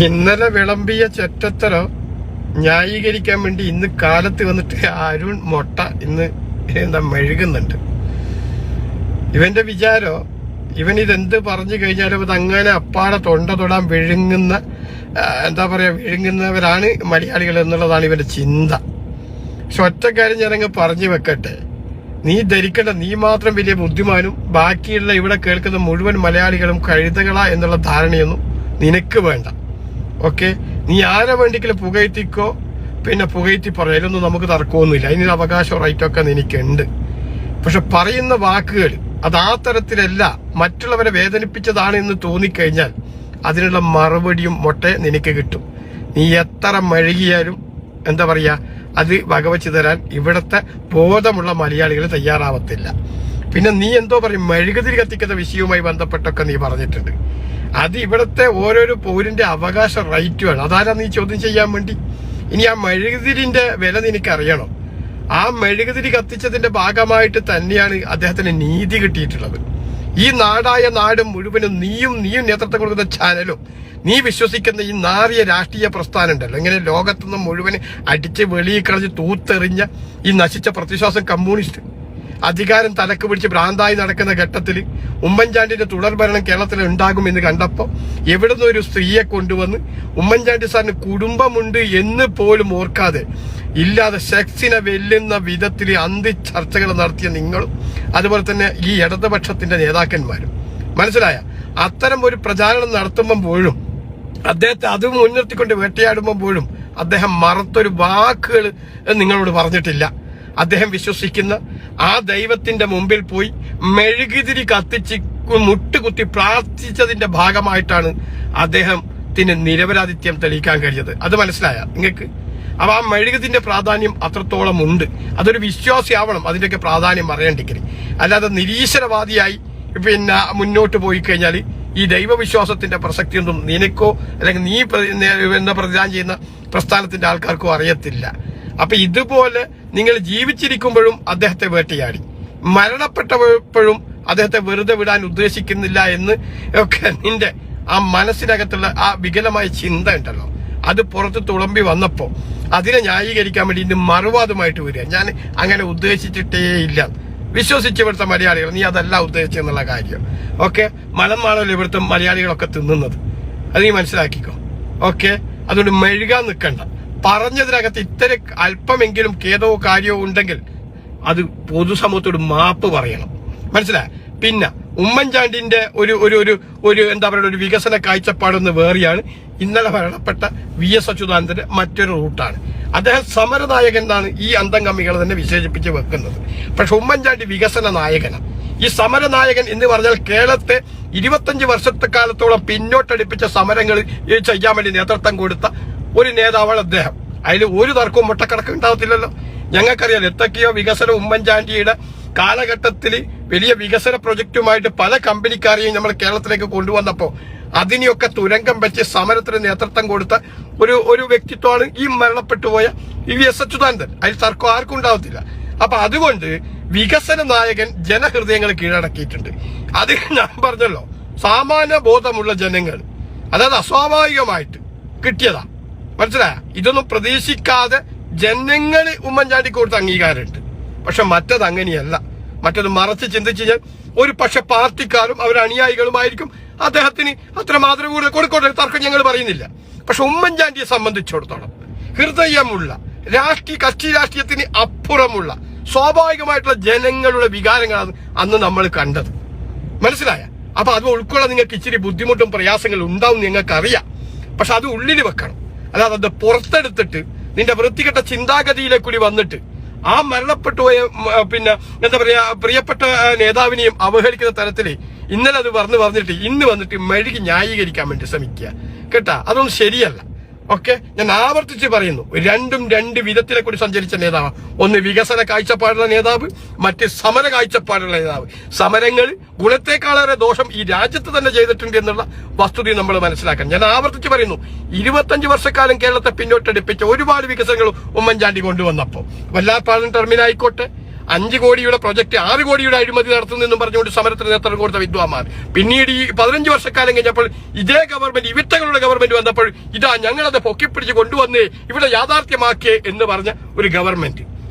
ഇന്നലെ വിളമ്പിയ ചെറ്റത്തരോ ന്യായീകരിക്കാൻ വേണ്ടി ഇന്ന് കാലത്ത് വന്നിട്ട് അരുൺ മൊട്ട ഇന്ന് മെഴുകുന്നുണ്ട്. ഇവന്റെ വിചാരോ ഇവൻ ഇതെന്ത് പറഞ്ഞു കഴിഞ്ഞാലും അത് അങ്ങനെ അപ്പാടെ തൊണ്ട തൊടാൻ വിഴുങ്ങുന്ന വിഴുങ്ങുന്നവരാണ് മലയാളികൾ എന്നുള്ളതാണ് ഇവന്റെ ചിന്ത. പക്ഷെ ഒറ്റ കാര്യം ഞാനങ്ങ് പറഞ്ഞു വെക്കട്ടെ, നീ ധരിക്കേണ്ട നീ മാത്രം വലിയ ബുദ്ധിമാനും ബാക്കിയുള്ള ഇവിടെ കേൾക്കുന്ന മുഴുവൻ മലയാളികളും കഴുതകളാ എന്നുള്ള ധാരണയൊന്നും നിനക്ക് വേണ്ട. ഓക്കെ, നീ ആരെ വേണ്ടിക്കലും പുകഴ്ത്തിക്കോ, പിന്നെ പുകഴ്ത്തി പറയലൊന്നും നമുക്ക് തർക്കമൊന്നുമില്ല. അതിനൊരു അവകാശം റൈറ്റൊക്കെ നിനക്കുണ്ട്. പക്ഷെ പറയുന്ന വാക്കുകൾ അത് ആ തരത്തിലല്ല, മറ്റുള്ളവരെ വേദനിപ്പിച്ചതാണ് എന്ന് തോന്നിക്കഴിഞ്ഞാൽ അതിനുള്ള മറുപടിയും മൊട്ടെ നിനക്ക് കിട്ടും. നീ എത്ര മെഴുകിയാലും അത് വകവച്ച് തരാൻ ഇവിടത്തെ ബോധമുള്ള മലയാളികൾ തയ്യാറാവത്തില്ല. പിന്നെ നീ എന്തോ പറയും, മെഴുകുതിരി കത്തിക്കുന്ന വിഷയവുമായി ബന്ധപ്പെട്ടൊക്കെ നീ പറഞ്ഞിട്ടുണ്ട്. അത് ഇവിടുത്തെ ഓരോരോ പൗരന്റെ അവകാശ റൈറ്റുമാണ്. അതാരാ നീ ചോദ്യം ചെയ്യാൻ വേണ്ടി? ഇനി ആ മെഴുകുതിരിന്റെ വില നിനക്കറിയണം. ആ മെഴുകുതിരി കത്തിച്ചതിന്റെ ഭാഗമായിട്ട് തന്നെയാണ് അദ്ദേഹത്തിന് നീതി കിട്ടിയിട്ടുള്ളത്. ഈ നാടായ നാട് മുഴുവനും നീയും നേതൃത്വം കൊടുക്കുന്ന ചാനലും നീ വിശ്വസിക്കുന്ന ഈ നാറിയ രാഷ്ട്രീയ പ്രസ്ഥാനം ഉണ്ടല്ലോ, ഇങ്ങനെ ലോകത്തുനിന്ന് മുഴുവൻ അടിച്ച് വെളിയിൽ കളഞ്ഞ് തൂത്തെറിഞ്ഞ ഈ നശിച്ച പ്രതിശ്വാസം കമ്മ്യൂണിസ്റ്റ് അധികാരം തലക്ക് പിടിച്ച് ഭ്രാന്തായി നടക്കുന്ന ഘട്ടത്തിൽ ഉമ്മൻചാണ്ടിന്റെ തുടർഭരണം കേരളത്തിൽ ഉണ്ടാകുമെന്ന് കണ്ടപ്പോൾ എവിടുന്ന് ഒരു സ്ത്രീയെ കൊണ്ടുവന്ന് ഉമ്മൻചാണ്ടി സാറിന് കുടുംബമുണ്ട് എന്ന് പോലും ഓർക്കാതെ ഇല്ലാതെ സെക്സിനെ വെല്ലുന്ന വിധത്തിൽ അന്തി ചർച്ചകൾ നടത്തിയ നിങ്ങളും അതുപോലെ തന്നെ ഈ ഇടതുപക്ഷത്തിന്റെ നേതാക്കന്മാരും, മനസ്സിലായ? അത്തരം ഒരു പ്രചാരണം നടത്തുമ്പോഴും അദ്ദേഹത്തെ അത് മുൻനിർത്തിക്കൊണ്ട് വേട്ടയാടുമ്പോഴും അദ്ദേഹം മറത്തൊരു വാക്കുകൾ നിങ്ങളോട് പറഞ്ഞിട്ടില്ല. അദ്ദേഹം വിശ്വസിക്കുന്ന ആ ദൈവത്തിന്റെ മുമ്പിൽ പോയി മെഴുകുതിരി കത്തിച്ച് മുട്ടുകുത്തി പ്രാർത്ഥിച്ചതിന്റെ ഭാഗമായിട്ടാണ് അദ്ദേഹത്തിന് നിരപരാധിത്യം തെളിയിക്കാൻ കഴിഞ്ഞത്. അത് മനസ്സിലായ നിങ്ങൾക്ക്? അപ്പൊ ആ മെഴുകുതിന്റെ പ്രാധാന്യം അത്രത്തോളം ഉണ്ട്. അതൊരു വിശ്വാസിയാവണം അതിന്റെയൊക്കെ പ്രാധാന്യം അറിയേണ്ടിക്കരി. അല്ലാതെ നിരീശ്വരവാദിയായി പിന്നെ മുന്നോട്ട് പോയി കഴിഞ്ഞാൽ ഈ ദൈവവിശ്വാസത്തിന്റെ പ്രസക്തിയൊന്നും നിനക്കോ അല്ലെങ്കിൽ നീ പ്രതിദാനം ചെയ്യുന്ന പ്രസ്ഥാനത്തിന്റെ ആൾക്കാർക്കോ അറിയത്തില്ല. അപ്പൊ ഇതുപോലെ നിങ്ങൾ ജീവിച്ചിരിക്കുമ്പോഴും അദ്ദേഹത്തെ വേട്ടയാടി, മരണപ്പെട്ടപ്പോഴും അദ്ദേഹത്തെ വെറുതെ വിടാൻ ഉദ്ദേശിക്കുന്നില്ല എന്ന് ഒക്കെ നിന്റെ ആ മനസ്സിനകത്തുള്ള ആ വികലമായ ചിന്ത ഉണ്ടല്ലോ, അത് പുറത്ത് തുളമ്പി വന്നപ്പോ അതിനെ ന്യായീകരിക്കാൻ വേണ്ടി ഇന്ന് മറുവാദമായിട്ട് വരിക. ഞാൻ അങ്ങനെ ഉദ്ദേശിച്ചിട്ടേ ഇല്ല. വിശ്വസിച്ച് ഇവിടുത്തെ മലയാളികൾ നീ അതല്ല ഉദ്ദേശിച്ചെന്നുള്ള കാര്യം. ഓക്കെ, മലമാണല്ലോ ഇവിടുത്തെ മലയാളികളൊക്കെ തിന്നുന്നത്, അത് നീ മനസ്സിലാക്കിക്കോ. ഓക്കെ, അതുകൊണ്ട് മെഴുകാൻ നിൽക്കണ്ട. പറഞ്ഞതിനകത്ത് ഇത്തരം അല്പമെങ്കിലും ഖേദവോ കാര്യമോ ഉണ്ടെങ്കിൽ അത് പൊതുസമൂഹത്തോട് മാപ്പ് പറയണം, മനസ്സിലായ? പിന്നെ ഉമ്മൻചാണ്ടിന്റെ ഒരു ഒരു ഒരു ഒരു ഒരു വികസന കാഴ്ചപ്പാടൊന്ന് വേറെയാണ്. ഇന്നലെ മരണപ്പെട്ട VS അച്യുതാനന്ദന്റെ മറ്റൊരു റൂട്ടാണ്. അദ്ദേഹം സമരനായകൻ എന്നാണ് ഈ അന്തംഗമികൾ തന്നെ വിശേഷിപ്പിച്ച് വെക്കുന്നത്. പക്ഷെ ഉമ്മൻചാണ്ടി വികസന നായകനാണ്. ഈ സമരനായകൻ എന്ന് പറഞ്ഞാൽ കേരളത്തെ 25 വർഷത്തെ കാലത്തോളം പിന്നോട്ടടിപ്പിച്ച സമരങ്ങൾ ചെയ്യാൻ വേണ്ടി നേതൃത്വം കൊടുത്ത ഒരു നേതാവാണ് അദ്ദേഹം. അതിൽ ഒരു തർക്കവും മുട്ടക്കടക്കം ഉണ്ടാവത്തില്ലല്ലോ. ഞങ്ങൾക്കറിയാലോ എന്തൊക്കെയോ വികസനം ഉമ്മൻചാണ്ടിയുടെ കാലഘട്ടത്തിൽ വലിയ വികസന പ്രൊജക്റ്റുമായിട്ട് പല കമ്പനിക്കാരെയും നമ്മൾ കേരളത്തിലേക്ക് കൊണ്ടുവന്നപ്പോ അതിനെയൊക്കെ തുരങ്കം വെച്ച് സമരത്തിന് നേതൃത്വം കൊടുത്ത ഒരു വ്യക്തിത്വമാണ് ഈ മരണപ്പെട്ടുപോയ VS അച്യുതാനന്ദൻ. അതിൽ തർക്കം ആർക്കും ഉണ്ടാവത്തില്ല. അപ്പൊ അതുകൊണ്ട് വികസന നായകൻ ജനഹൃദയങ്ങൾ കീഴടക്കിയിട്ടുണ്ട്. അത് ഞാൻ പറഞ്ഞല്ലോ, സാമാന്യ ബോധമുള്ള ജനങ്ങൾ, അതായത് അസ്വാഭാവികമായിട്ട് കിട്ടിയതാ, മനസ്സിലായ? ഇതൊന്നും പ്രതീക്ഷിക്കാതെ ജനങ്ങള് ഉമ്മൻചാണ്ടിക്ക് കൊടുത്ത അംഗീകാരമുണ്ട്. പക്ഷെ മറ്റത് അങ്ങനെയല്ല. മറ്റത് മറച്ച് ചിന്തിച്ച് കഴിഞ്ഞാൽ ഒരു പക്ഷെ പാർട്ടിക്കാരും അവരുടെ അനുയായികളുമായിരിക്കും അദ്ദേഹത്തിന് അത്ര മാതൃക കൂടുതൽ കൊടുക്കോട്ടെ, തർക്കം ഞങ്ങൾ പറയുന്നില്ല. പക്ഷെ ഉമ്മൻചാണ്ടിയെ സംബന്ധിച്ചിടത്തോളം ഹൃദയമുള്ള കക്ഷി രാഷ്ട്രീയത്തിന് അപ്പുറമുള്ള സ്വാഭാവികമായിട്ടുള്ള ജനങ്ങളുടെ വികാരങ്ങളാണ് അന്ന് നമ്മൾ കണ്ടത്, മനസ്സിലായ? അപ്പൊ അത് ഉൾക്കൊള്ളാൻ നിങ്ങൾക്ക് ഇച്ചിരി ബുദ്ധിമുട്ടും പ്രയാസങ്ങളും ഉണ്ടാവും, നിങ്ങൾക്കറിയാം. പക്ഷെ അത് ഉള്ളിൽ വെക്കണം. അല്ലാതെ അത് പുറത്തെടുത്തിട്ട് നിന്റെ വൃത്തികെട്ട ചിന്താഗതിയിലേക്ക് കൂടി വന്നിട്ട് ആ മരണപ്പെട്ടുപോയ പിന്നെ പ്രിയപ്പെട്ട നേതാവിനെയും അവഹേളിക്കുന്ന തരത്തില് ഇന്നലെ അത് പറഞ്ഞിട്ട് ഇന്ന് വന്നിട്ട് മെഴുകി ന്യായീകരിക്കാൻ വേണ്ടി ശ്രമിക്കുക കേട്ടാ. അതൊന്നും ശരിയല്ല. ഓക്കെ, ഞാൻ ആവർത്തിച്ച് പറയുന്നു, രണ്ടും രണ്ട് വിധത്തിലെ കൂടി സഞ്ചരിച്ച നേതാവ്. ഒന്ന് വികസന കാഴ്ചപ്പാടുള്ള നേതാവ്, മറ്റ് സമര കാഴ്ചപ്പാടുള്ള നേതാവ്. സമരങ്ങൾ ഗുണത്തെക്കാളേറെ ദോഷം ഈ രാജ്യത്ത് തന്നെ ചെയ്തിട്ടുണ്ട് എന്നുള്ള വസ്തുത നമ്മൾ മനസ്സിലാക്കണം. ഞാൻ ആവർത്തിച്ച് പറയുന്നു, 25 വർഷക്കാലം കേരളത്തെ പിന്നോട്ടടിപ്പിച്ച ഒരുപാട് വികസനങ്ങൾ ഉമ്മൻചാണ്ടി കൊണ്ടുവന്നപ്പോ വല്ലാപ്പാടം ടെർമിനായിക്കോട്ടെ, 5 കോടിയുടെ പ്രൊജക്ട് 6 കോടിയുടെ അഴിമതി നടത്തുന്നെന്നും പറഞ്ഞുകൊണ്ട് സമരത്തിന് നേതൃത്വം കൊടുത്ത വിദ്വാന്മാർ. പിന്നീട് ഈ 15 വർഷക്കാലം കഴിഞ്ഞപ്പോൾ ഇതേ ഗവൺമെന്റ്, ഇവിറ്റകളുടെ ഗവൺമെന്റ് വന്നപ്പോൾ ഇതാ ഞങ്ങളത് പൊക്കിപ്പിടിച്ച് കൊണ്ടുവന്നേ, ഇവിടെ യാഥാർത്ഥ്യമാക്കിയേ എന്ന് പറഞ്ഞ ഒരു ഗവൺമെന്റ്.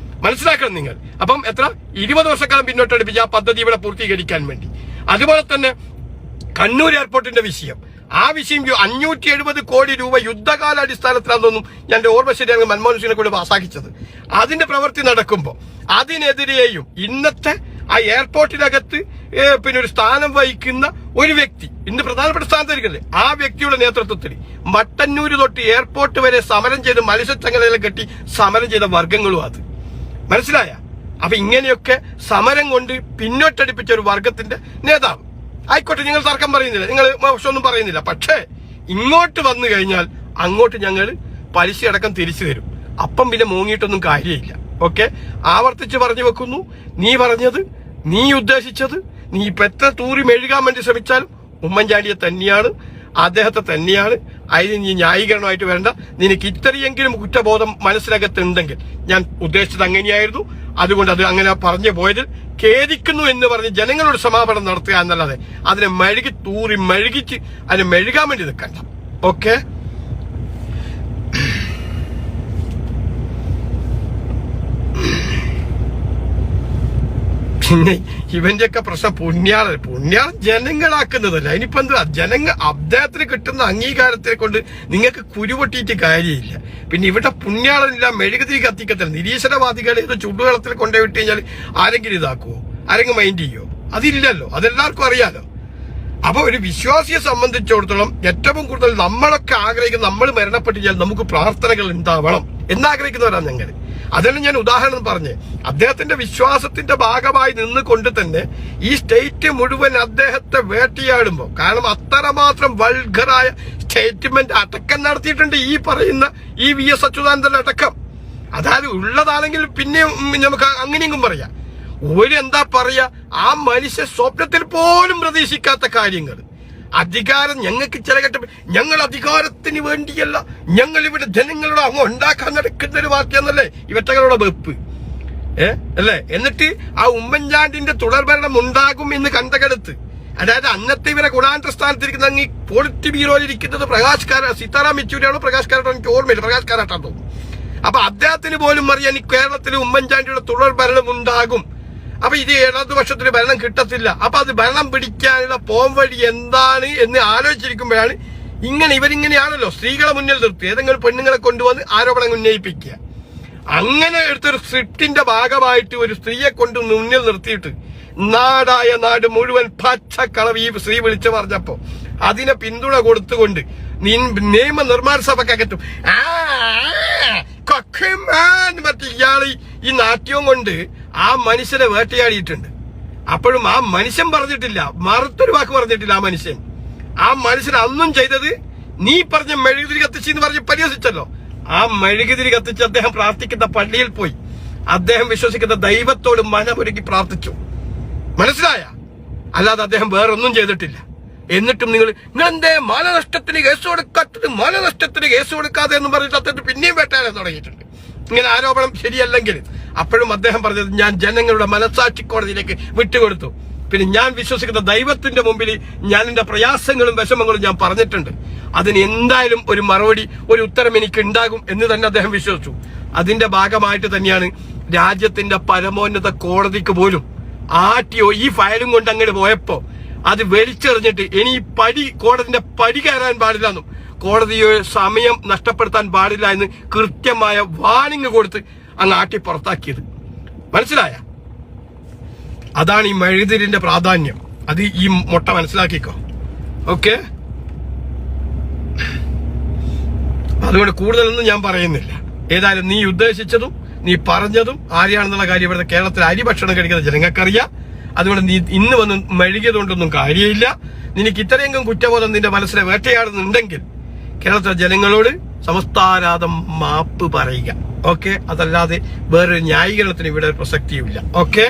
മനസ്സിലാക്കണം നിങ്ങൾ. അപ്പം എത്ര 20 വർഷക്കാലം പിന്നോട്ടടിപ്പിച്ച് ആ പദ്ധതി ഇവിടെ പൂർത്തീകരിക്കാൻ വേണ്ടി. അതുപോലെ തന്നെ കണ്ണൂർ എയർപോർട്ടിന്റെ വിഷയം, ആ വിഷയം 570 കോടി രൂപ യുദ്ധകാല അടിസ്ഥാനത്തിലാണെന്നൊന്നും എന്റെ ഓർമ്മ ശരിയാണെങ്കിൽ മൻമോഹൻ സിംഗിനെ കൂടെ പാസാക്കിച്ചത്. അതിന്റെ പ്രവൃത്തി നടക്കുമ്പോൾ അതിനെതിരെയും ഇന്നത്തെ ആ എയർപോർട്ടിനകത്ത് പിന്നെ ഒരു സ്ഥാനം വഹിക്കുന്ന ഒരു വ്യക്തി, ഇന്ന് പ്രധാനപ്പെട്ട സ്ഥാനത്തിരിക്കുന്നത്, ആ വ്യക്തിയുടെ നേതൃത്വത്തിൽ മട്ടന്നൂര് തൊട്ട് എയർപോർട്ട് വരെ സമരം ചെയ്ത് മത്സ്യച്ചങ്ങലയിൽ കെട്ടി സമരം ചെയ്ത വർഗങ്ങളും അത്. മനസ്സിലായ? അപ്പൊ ഇങ്ങനെയൊക്കെ സമരം കൊണ്ട് പിന്നോട്ടടിപ്പിച്ച ഒരു വർഗത്തിന്റെ നേതാവ് ആയിക്കോട്ടെ, നിങ്ങൾ തർക്കം പറയുന്നില്ല, നിങ്ങൾ മോശമൊന്നും പറയുന്നില്ല. പക്ഷേ ഇങ്ങോട്ട് വന്നു കഴിഞ്ഞാൽ അങ്ങോട്ട് ഞങ്ങൾ പലിശ അടക്കം തിരിച്ചു തരും. അപ്പം പിന്നെ മൂങ്ങിയിട്ടൊന്നും കാര്യമില്ല. ഓക്കെ, ആവർത്തിച്ച് പറഞ്ഞു വെക്കുന്നു, നീ പറഞ്ഞത്, നീ ഉദ്ദേശിച്ചത്, നീ ഇപ്പൊ എത്ര തൂറി മെഴുകാൻ വേണ്ടി ശ്രമിച്ചാലും ഉമ്മൻചാണ്ടിയെ തന്നെയാണ്, അദ്ദേഹത്തെ തന്നെയാണ്. അതിന് നീ ന്യായീകരണമായിട്ട് വരണ്ട. നിനക്ക് ഇത്രയെങ്കിലും കുറ്റബോധം മനസ്സിനകത്തുണ്ടെങ്കിൽ, ഞാൻ ഉദ്ദേശിച്ചത് അങ്ങനെയായിരുന്നു, അതുകൊണ്ട് അത് അങ്ങനെ പറഞ്ഞു പോയതിൽ ഖേദിക്കുന്നു എന്ന് പറഞ്ഞ് ജനങ്ങളോട് സമാപനം നടത്തുക എന്നല്ലാതെ അതിനെ മെഴുകിച്ച് അതിനെ മെഴുകാൻ വേണ്ടി നിൽക്കണ്ട. ഓക്കെ, പിന്നെ ഇവന്റെയൊക്കെ പ്രശ്നം പുണ്യാളൻ ജനങ്ങളാക്കുന്നതല്ല. ഇനിയിപ്പോ എന്താ, അദ്ദേഹത്തിന് കിട്ടുന്ന അംഗീകാരത്തെ കൊണ്ട് നിങ്ങൾക്ക് കുരുപൊട്ടിയിട്ട് കാര്യമില്ല. പിന്നെ ഇവിടെ പുണ്യാളനില്ല, മെഴുകുതിരി കത്തിക്കത്തില്ല. നിരീശ്വരവാദികളെ ഇത് ചുടുവെള്ളത്തിൽ കൊണ്ടുപോയിട്ട് കഴിഞ്ഞാൽ ആരെങ്കിലും ഇതാക്കുവോ, ആരെങ്കിലും മൈൻഡ് ചെയ്യോ? അതില്ലല്ലോ, അതെല്ലാവർക്കും അറിയാലോ. അപ്പൊ ഒരു വിശ്വാസിയെ സംബന്ധിച്ചിടത്തോളം ഏറ്റവും കൂടുതൽ നമ്മളൊക്കെ ആഗ്രഹിക്കുന്ന, നമ്മൾ മരണപ്പെട്ടിച്ചാൽ നമുക്ക് പ്രാർത്ഥനകൾ ഉണ്ടാവണം എന്നാഗ്രഹിക്കുന്നവരാണ് ഞങ്ങൾ. അതാണ് ഞാൻ ഉദാഹരണം പറഞ്ഞേ. അദ്ദേഹത്തിന്റെ വിശ്വാസത്തിന്റെ ഭാഗമായി നിന്നുകൊണ്ട് തന്നെ ഈ സ്റ്റേറ്റ് മുഴുവൻ അദ്ദേഹത്തെ വേട്ടയാടുമ്പോ, കാരണം അത്രമാത്രം വൾഗറായ സ്റ്റേറ്റ്മെന്റ് അടക്കം നടത്തിയിട്ടുണ്ട് ഈ പറയുന്ന ഈ VS അച്യുതാനന്ദൻ അടക്കം. അതായത് ഉള്ളതാണെങ്കിൽ പിന്നെ നമുക്ക് അങ്ങനെയെങ്കിലും പറയാം. എന്താ പറയാ, ആ മനുഷ്യ സ്വപ്നത്തിൽ പോലും പ്രതീക്ഷിക്കാത്ത കാര്യങ്ങൾ. അധികാരം ഞങ്ങൾക്ക് ചില ഘട്ടം, ഞങ്ങൾ അധികാരത്തിന് വേണ്ടിയല്ല, ഞങ്ങൾ ഇവിടെ ജനങ്ങളോട് അങ്ങ് ഉണ്ടാക്കാൻ നടക്കുന്ന ഒരു പാർട്ടിയാന്നല്ലേ ഇവറ്റകളുടെ വെപ്പ്, അല്ലേ? എന്നിട്ട് ആ ഉമ്മൻചാണ്ടിന്റെ തുടർഭരണം ഉണ്ടാകും എന്ന് കണ്ടകടുത്ത്, അതായത് അന്നത്തെ ഇവരെ ഗുണാന്തര സ്ഥാനത്തിരിക്കുന്ന അങ്ങ് പോളിറ്റ് ബ്യൂറോയിലിരിക്കുന്നത് സീതാറാം യെച്ചൂരിയാണോ പ്രകാശ് കാരാട്ടോ എനിക്ക് ഓർമ്മയില്ല, പ്രകാശ് കാരാട്ടാന്ന് തോന്നുന്നു. അപ്പൊ അദ്ദേഹത്തിന് പോലും അറിയാൻ ഈ കേരളത്തിൽ ഉമ്മൻചാണ്ടിയുടെ തുടർഭരണം ഉണ്ടാകും. അപ്പൊ ഇത് ഇടതുപക്ഷത്തിന് ഭരണം കിട്ടത്തില്ല. അപ്പൊ അത് ഭരണം പിടിക്കാനുള്ള പോംവഴി എന്താണ് എന്ന് ആലോചിച്ചിരിക്കുമ്പോഴാണ് ഇവരിങ്ങനെയാണല്ലോ സ്ത്രീകളെ മുന്നിൽ നിർത്തി ഏതെങ്കിലും പെണ്ണുങ്ങളെ കൊണ്ടുവന്ന് ആരോപണം ഉന്നയിപ്പിക്കുക. അങ്ങനെ എടുത്തൊരു സ്ക്രിപ്റ്റിന്റെ ഭാഗമായിട്ട് ഒരു സ്ത്രീയെ കൊണ്ട് മുന്നിൽ നിർത്തിയിട്ട് നാടായ നാട് മുഴുവൻ പച്ചക്കളവ് ഈ സ്ത്രീ വിളിച്ചു പറഞ്ഞപ്പോ അതിനെ പിന്തുണ കൊടുത്തുകൊണ്ട് നിയമനിർമ്മാണ സഭക്കകറ്റും മറ്റേ ഇയാള് ഈ നാട്യവും കൊണ്ട് ആ മനുഷ്യനെ വേട്ടയാടിയിട്ടുണ്ട്. അപ്പോഴും ആ മനുഷ്യൻ പറഞ്ഞിട്ടില്ല, മറുത്തൊരു വാക്ക് പറഞ്ഞിട്ടില്ല ആ മനുഷ്യൻ അന്നും ചെയ്തത് നീ പറഞ്ഞ മെഴുകുതിരി കത്തിച്ചെന്ന് പറഞ്ഞ് പരിഹസിച്ചല്ലോ. ആ മെഴുകുതിരി കത്തിച്ച് അദ്ദേഹം പ്രാർത്ഥിക്കുന്ന പള്ളിയിൽ പോയി അദ്ദേഹം വിശ്വസിക്കുന്ന ദൈവത്തോട് മനമൊരുക്കി പ്രാർത്ഥിച്ചു. മനസ്സിലായ? അല്ലാതെ അദ്ദേഹം വേറൊന്നും ചെയ്തിട്ടില്ല. എന്നിട്ടും നിങ്ങൾ എന്തേ മാനനഷ്ടത്തിന് കേസ് കൊടുക്കാതെ എന്ന് പറഞ്ഞിട്ട് അദ്ദേഹം പിന്നെയും വേട്ടയാടാൻ തുടങ്ങിയിട്ടുണ്ട്. ഇങ്ങനെ ആരോപണം ശരിയല്ലെങ്കിൽ അപ്പോഴും അദ്ദേഹം പറഞ്ഞത് ഞാൻ ജനങ്ങളുടെ മനസാക്ഷി കോടതിയിലേക്ക് വിട്ടുകൊടുത്തു. പിന്നെ ഞാൻ വിശ്വസിക്കുന്ന ദൈവത്തിന്റെ മുമ്പിൽ ഞാൻ എന്റെ പ്രയാസങ്ങളും വിഷമങ്ങളും ഞാൻ പറഞ്ഞിട്ടുണ്ട്. അതിന് എന്തായാലും ഒരു മറുപടി, ഒരു ഉത്തരം എനിക്ക് ഉണ്ടാകും എന്ന് തന്നെ അദ്ദേഹം വിശ്വസിച്ചു. അതിന്റെ ഭാഗമായിട്ട് തന്നെയാണ് രാജ്യത്തിന്റെ പരമോന്നത കോടതിക്ക് പോലും ആർടിഒ ഈ ഫയലും കൊണ്ട് അങ്ങോട്ട് പോയപ്പോ അത് വലിച്ചെറിഞ്ഞിട്ട് ഇനി കോടതിന്റെ പടി കയറാൻ പാടില്ലെന്നും കോടതിയെ സമയം നഷ്ടപ്പെടുത്താൻ പാടില്ല എന്ന് കൃത്യമായ വാണിംഗ് കൊടുത്ത് അങ്ങ് ആട്ടി പുറത്താക്കിയത്. മനസ്സിലായ? അതാണ് ഈ മെഴുകുതിരിന്റെ പ്രാധാന്യം. അത് ഈ മുട്ട മനസ്സിലാക്കിക്കോ. ഓക്കെ, അതുകൊണ്ട് കൂടുതലൊന്നും ഞാൻ പറയുന്നില്ല. ഏതായാലും നീ ഉദ്ദേശിച്ചതും നീ പറഞ്ഞതും ആരെയാണെന്നുള്ള കാര്യം ഇവിടുത്തെ കേരളത്തിൽ അരി ഭക്ഷണം കഴിക്കുന്ന ജനങ്ങൾക്കറിയാം. അതുകൊണ്ട് നീ ഇന്ന് വന്ന് മെഴുകിയതുകൊണ്ടൊന്നും കാര്യമില്ല. നിനക്ക് ഇത്രയെങ്കിലും കുറ്റബോധം നിന്റെ മനസ്സിനെ വേട്ടയാടുന്നുണ്ടെങ്കിൽ കേരളത്തിലെ ജനങ്ങളോട് സമസ്താരാധം മാപ്പ് പറയുക. ഓക്കെ, അതല്ലാതെ വേറൊരു ന്യായീകരണത്തിന് ഇവിടെ പ്രസക്തിയുമില്ല. ഓക്കെ.